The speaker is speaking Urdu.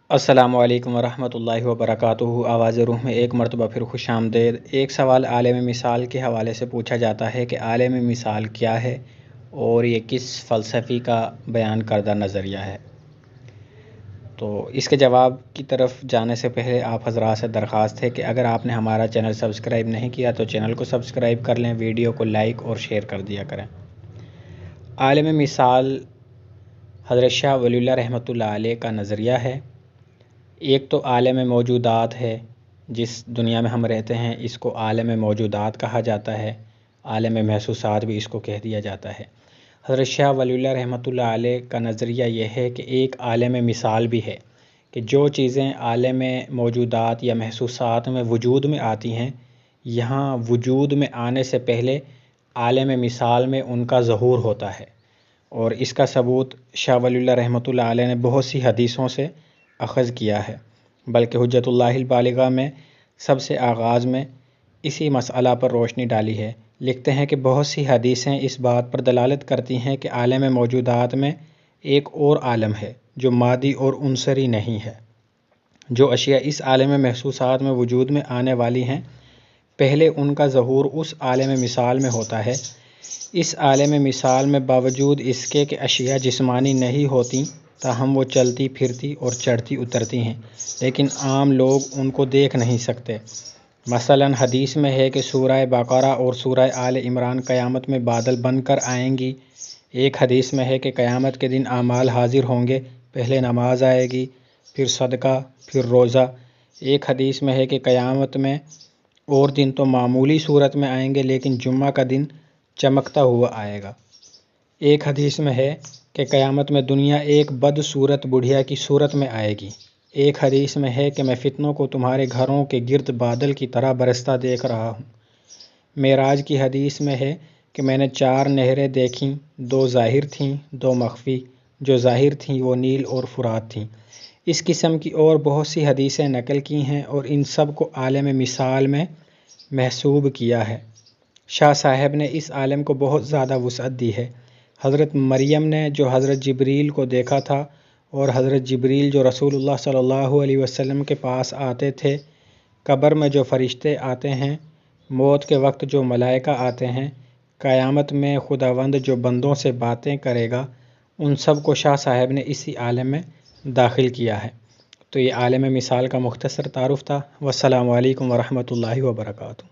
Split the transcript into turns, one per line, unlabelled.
السلام علیکم ورحمۃ اللہ وبرکاتہ۔ آواز روح میں ایک مرتبہ پھر خوش آمدید۔ ایک سوال عالم مثال کے حوالے سے پوچھا جاتا ہے کہ عالم مثال کیا ہے اور یہ کس فلسفی کا بیان کردہ نظریہ ہے؟ تو اس کے جواب کی طرف جانے سے پہلے آپ حضرات سے درخواست ہے کہ اگر آپ نے ہمارا چینل سبسکرائب نہیں کیا تو چینل کو سبسکرائب کر لیں، ویڈیو کو لائک اور شیئر کر دیا کریں۔ عالم مثال حضرت شاہ ولی اللہ رحمۃ اللہ علیہ کا نظریہ ہے۔ ایک تو عالم موجودات ہے، جس دنیا میں ہم رہتے ہیں اس کو عالم موجودات کہا جاتا ہے، عالم محسوسات بھی اس کو کہہ دیا جاتا ہے۔ حضرت شاہ ولی اللہ رحمۃ اللہ علیہ کا نظریہ یہ ہے کہ ایک عالم مثال بھی ہے کہ جو چیزیں عالم موجودات یا محسوسات میں وجود میں آتی ہیں، یہاں وجود میں آنے سے پہلے عالم مثال میں ان کا ظہور ہوتا ہے، اور اس کا ثبوت شاہ ولی اللہ رحمۃ اللہ علیہ نے بہت سی حدیثوں سے اخذ کیا ہے، بلکہ حجت اللہ البالغہ میں سب سے آغاز میں اسی مسئلہ پر روشنی ڈالی ہے۔ لکھتے ہیں کہ بہت سی حدیثیں اس بات پر دلالت کرتی ہیں کہ عالم موجودات میں ایک اور عالم ہے جو مادی اور عنصری نہیں ہے۔ جو اشیاء اس عالم محسوسات میں وجود میں آنے والی ہیں، پہلے ان کا ظہور اس عالم مثال میں ہوتا ہے۔ اس عالم مثال میں باوجود اس کے کہ اشیاء جسمانی نہیں ہوتیں، تاہم وہ چلتی پھرتی اور چڑھتی اترتی ہیں، لیکن عام لوگ ان کو دیکھ نہیں سکتے۔ مثلاً حدیث میں ہے کہ سورہ بقرہ اور سورہ آل عمران قیامت میں بادل بن کر آئیں گی۔ ایک حدیث میں ہے کہ قیامت کے دن اعمال حاضر ہوں گے، پہلے نماز آئے گی، پھر صدقہ، پھر روزہ۔ ایک حدیث میں ہے کہ قیامت میں اور دن تو معمولی صورت میں آئیں گے، لیکن جمعہ کا دن چمکتا ہوا آئے گا۔ ایک حدیث میں ہے کہ قیامت میں دنیا ایک بدصورت بڑھیا کی صورت میں آئے گی۔ ایک حدیث میں ہے کہ میں فتنوں کو تمہارے گھروں کے گرد بادل کی طرح برستا دیکھ رہا ہوں۔ معراج کی حدیث میں ہے کہ میں نے 4 نہریں دیکھیں، 2 ظاہر تھیں، 2 مخفی۔ جو ظاہر تھیں وہ نیل اور فرات تھیں۔ اس قسم کی اور بہت سی حدیثیں نقل کی ہیں اور ان سب کو عالم مثال میں محسوب کیا ہے۔ شاہ صاحب نے اس عالم کو بہت زیادہ وسعت دی ہے۔ حضرت مریم نے جو حضرت جبریل کو دیکھا تھا، اور حضرت جبریل جو رسول اللہ صلی اللہ علیہ وسلم کے پاس آتے تھے، قبر میں جو فرشتے آتے ہیں، موت کے وقت جو ملائکہ آتے ہیں، قیامت میں خداوند جو بندوں سے باتیں کرے گا، ان سب کو شاہ صاحب نے اسی عالم میں داخل کیا ہے۔ تو یہ عالم مثال کا مختصر تعارف تھا۔ والسلام علیکم ورحمۃ اللہ وبرکاتہ۔